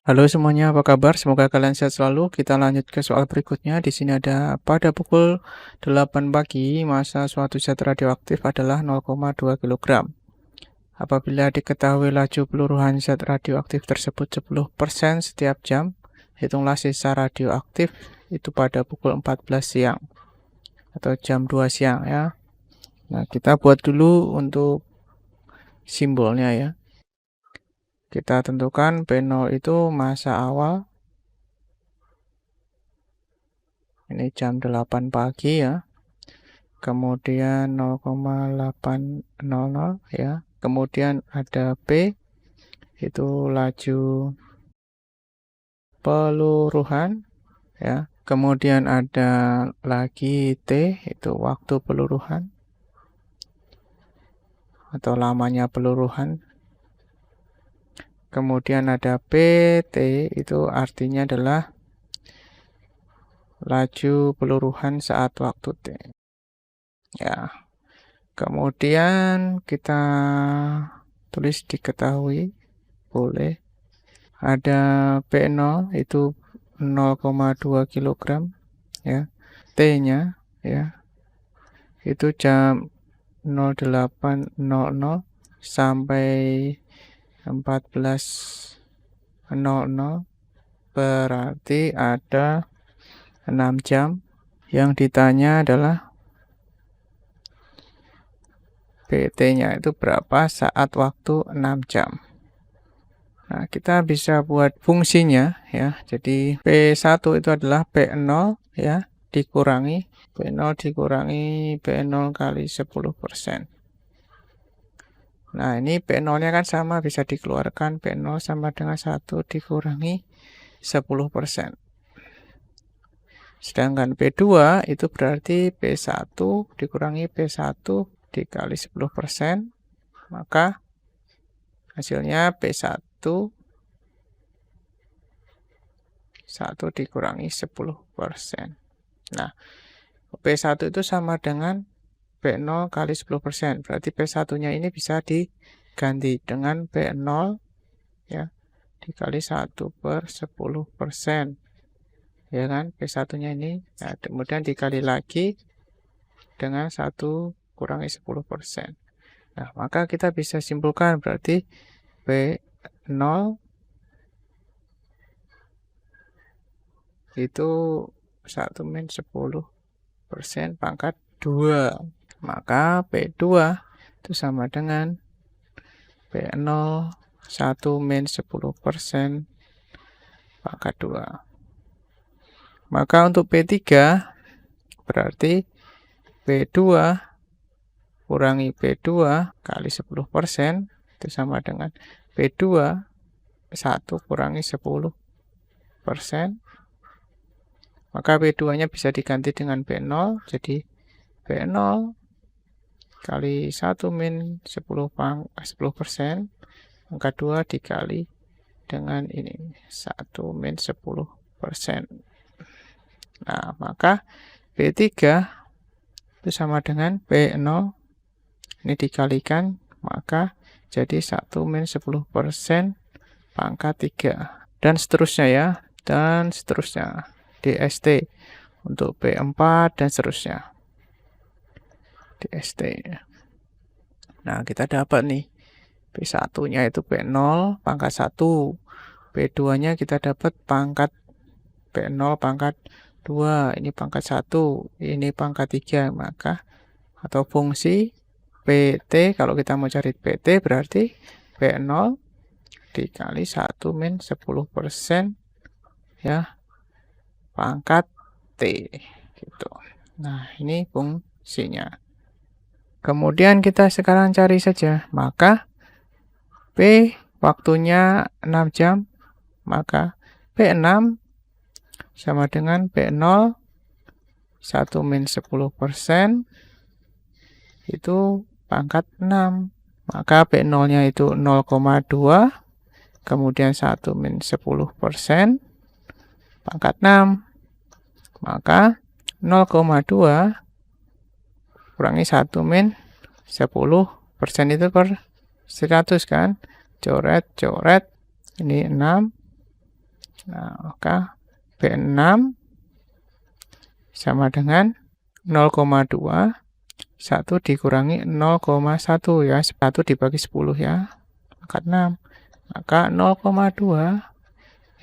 Halo semuanya, apa kabar? Semoga kalian sehat selalu. Kita lanjut ke soal berikutnya. Di sini ada pada pukul 8 pagi, massa suatu zat radioaktif adalah 0,2 kg. Apabila diketahui laju peluruhan zat radioaktif tersebut 10% setiap jam, hitunglah sisa radioaktif itu pada pukul 14 siang atau jam 2 siang ya. Nah, kita buat dulu untuk simbolnya ya. Kita tentukan P0 itu massa awal. Ini jam 8 pagi ya. Kemudian 0,800 ya. Kemudian ada P, itu laju peluruhan ya. Kemudian ada lagi T, itu waktu peluruhan atau lamanya peluruhan. Kemudian ada PT, itu artinya adalah laju peluruhan saat waktu T. Ya. Kemudian kita tulis diketahui, boleh. Ada P0 itu 0,2 kg ya. T-nya ya. Itu jam 08.00 sampai 14.00, berarti ada 6 jam. Yang ditanya adalah PT-nya itu berapa saat waktu 6 jam. Nah, kita bisa buat fungsinya ya. Jadi P1 itu adalah P0 ya, dikurangi P0 dikurangi P0 kali 10%. Nah, ini P0-nya kan sama, bisa dikeluarkan. P0 sama dengan 1 dikurangi 10%. Sedangkan P2 itu berarti P1 dikurangi P1 dikali 10%. Maka hasilnya P1 1 dikurangi 10%. Nah, P1 itu sama dengan P0 kali 10%. Berarti P1-nya ini bisa diganti dengan P0 ya, dikali 1/10%. Ya kan, P1-nya ini. Nah, kemudian dikali lagi dengan 1 kurangi 10%. Nah, maka kita bisa simpulkan berarti P0 itu 1-10% pangkat 2. Maka P2 itu sama dengan P0 1-10% pangkat 2. Maka untuk P3 berarti P2 kurangi P2 kali 10% itu sama dengan P2 1 kurangi 10%. Maka P2-nya bisa diganti dengan P0. Jadi P0 kali 1-10% pangkat 2 dikali dengan ini 1-10%. Nah, maka P3 itu sama dengan P0 ini dikalikan, maka jadi 1-10% pangkat 3 dan seterusnya ya, dan seterusnya DST untuk P4 dan seterusnya DST. Nah, kita dapat nih P1-nya itu P0 pangkat 1, P2-nya kita dapat pangkat P0 pangkat 2, ini pangkat 1, ini pangkat 3, maka atau fungsi PT, kalau kita mau cari PT berarti P0 dikali 1-10% ya, pangkat T gitu. Nah, ini fungsinya. Kemudian kita sekarang cari saja, maka P waktunya 6 jam, maka P6 sama dengan P0 1-10% itu pangkat 6. Maka P0-nya itu 0,2, kemudian 1-10% pangkat 6. Maka 0,2 kurangi 1-10% itu per 100 kan. Coret, coret. Ini 6. Nah, maka B6 sama dengan 0,2, 1 dikurangi 0,1 ya, 1 dibagi 10 ya, pangkat 6. Maka 0,2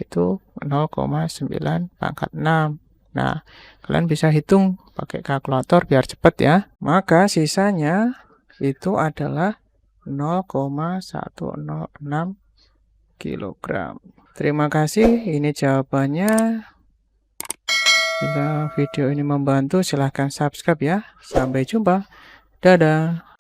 itu 0,9 pangkat 6. Nah, kalian bisa hitung pakai kalkulator biar cepat ya. Maka sisanya itu adalah 0,106 kilogram. Terima kasih, ini jawabannya. Bila video ini membantu, silahkan subscribe ya. Sampai jumpa. Dadah.